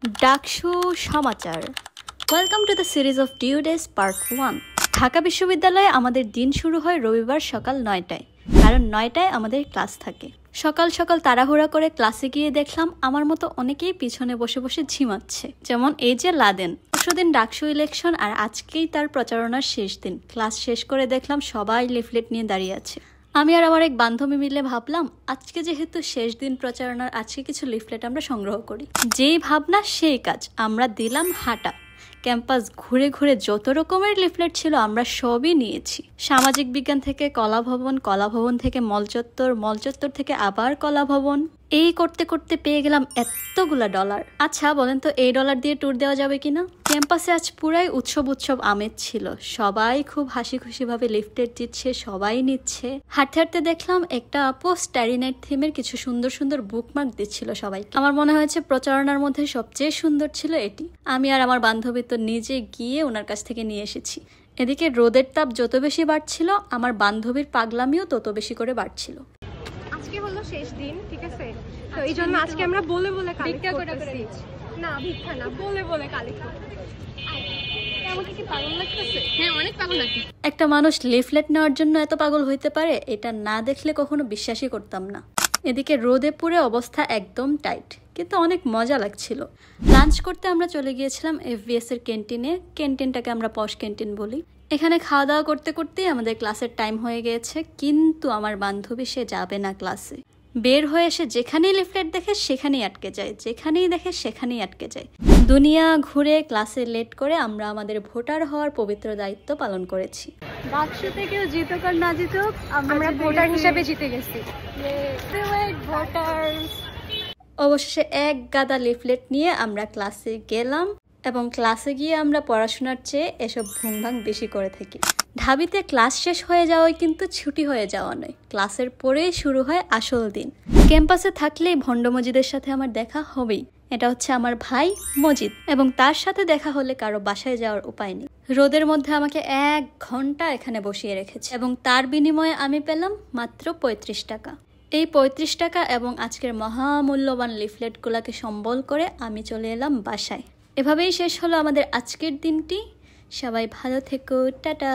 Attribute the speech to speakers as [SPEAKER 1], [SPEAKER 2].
[SPEAKER 1] ডাকসু সমাচার। Welcome to the series of DU days part 1। Dhaka বিশ্ববিদ্যালয়ে আমাদের দিন শুরু হয় রবিবার সকাল 9টায়, কারণ 9টায় আমাদের ক্লাস থাকে। সকাল সকাল তাড়াহুড়া করে ক্লাসে গিয়ে দেখলাম আমার মতো অনেকেই পিছনে বসে বসে ঝিমাচ্ছে। যেমন এই যে লাদেন। পরশুদিন ডাকসু ইলেকশন আর আজকেই তার প্রচারণার শেষ দিন। ক্লাস শেষ করে দেখলাম সবাই লিফলেট নিয়ে দাঁড়িয়ে আছে। আমি আর আমার এক বান্ধবী মিলে ভাবলাম আজকে যেহেতু শেষ দিন প্রচারণার, আজকে কিছু লিফলেট আমরা সংগ্রহ করি। যেই ভাবনা সেই কাজ, আমরা দিলাম হাঁটা। ক্যাম্পাস ঘুরে ঘুরে যত রকমের লিফলেট ছিল আমরা সবই নিয়েছি। সামাজিক বিজ্ঞান থেকে কলা ভবন, কলা ভবন থেকে মলচত্বর, মলচত্বর থেকে আবার কলা ভবন, এই করতে করতে পেয়ে গেলাম এতগুলা ডলার। আচ্ছা বলেন তো, এই ডলার দিয়ে ট্যুর দেওয়া যাবে কিনা? ক্যাম্পাসে আজ পুরাই উৎসব আমেজ ছিল। সবাই খুব হাসি খুশি ভাবে লিফটেড দিচ্ছে, সবাই নিচ্ছে। হাঁটতে হাঁটতে দেখলাম একটা আপু স্টারি নাইট থিমের কিছু সুন্দর সুন্দর বুকমার্ক দিচ্ছিল সবাই। আমার মনে হয়েছে প্রচারণার মধ্যে সবচেয়ে সুন্দর ছিল এটি। আমি আর আমার বান্ধবী তো নিজে গিয়ে ওনার কাছ থেকে নিয়ে এসেছি। এদিকে রোদের তাপ যত বেশি বাড়ছিল, আমার বান্ধবীর পাগলামিও তত বেশি করে বাড়ছিল।
[SPEAKER 2] আজকে হলো শেষ দিন, ঠিক আছে? তো এই জন্য আজকে আমরা বলে বলে কালেক্ট করতেছি। না ভিক্ষা না, বলে বলে কালেক্ট করতেছি। আমাকে কি পাগল লাগতেছে? হ্যাঁ, অনেক পাগল লাগছে।
[SPEAKER 1] একটা মানুষ লিফলেট নেওয়ার জন্য এত পাগল হইতে পারে, এটা না দেখলে কখনো বিশ্বাসই করতাম না। এদিকে রোদে পুরে অবস্থা একদম টাইট, কিন্তু অনেক মজা লাগছিল। লাঞ্চ করতে আমরা চলে গিয়েছিলাম FBS এর ক্যান্টিনে। ক্যান্টিনটাকে আমরা পশ ক্যান্টিন বলি। এখানে খাওয়া দাওয়া করতে করতেই আমাদের ক্লাসের টাইম হয়ে গিয়েছে, কিন্তু আমার বান্ধবী সে যাবে না ক্লাসে। বের হয়ে এসে যেখানেই লিফলেট দেখে সেখানেই আটকে যায়, যেখানেই দেখে সেখানেই আটকে যায়। দুনিয়া ঘুরে ক্লাসে লেট করে আমরা আমাদের ভোটার হওয়ার পবিত্র দায়িত্ব পালন করেছি। ডাকসুতে কেউ জিতুক আর না জিতুক, আমরা
[SPEAKER 2] ভোটার হিসেবে জিতে গেছি।
[SPEAKER 1] অবশেষে এক গাদা লিফলেট নিয়ে আমরা ক্লাসে গেলাম, এবং ক্লাসে গিয়ে আমরা পড়াশোনার চেয়ে এসব ভুংভাং বেশি করে থাকি। ঢাবিতে ক্লাস শেষ হয়ে যাওয়াই কিন্তু ছুটি হয়ে যাওয়া নয়, ক্লাসের পরেই শুরু হয় আসল দিন। ক্যাম্পাসে থাকলেই ভণ্ড মজিদের সাথে আমার দেখা হবেই। এটা হচ্ছে আমার ভাই মজিদ, এবং তার সাথে দেখা হলে কারো বাসায় যাওয়ার উপায় নেই। রোদের মধ্যে আমাকে 1 ঘন্টা এখানে বসিয়ে রেখেছে, এবং তার বিনিময়ে আমি পেলাম মাত্র 35 টাকা। এই 35 টাকা এবং আজকের মহামূল্যবান লিফলেটগুলোকে সম্বল করে আমি চলে এলাম বাসায়। এভাবেই শেষ হলো আমাদের আজকের দিনটি। সবাই ভালো থেকো, টাটা।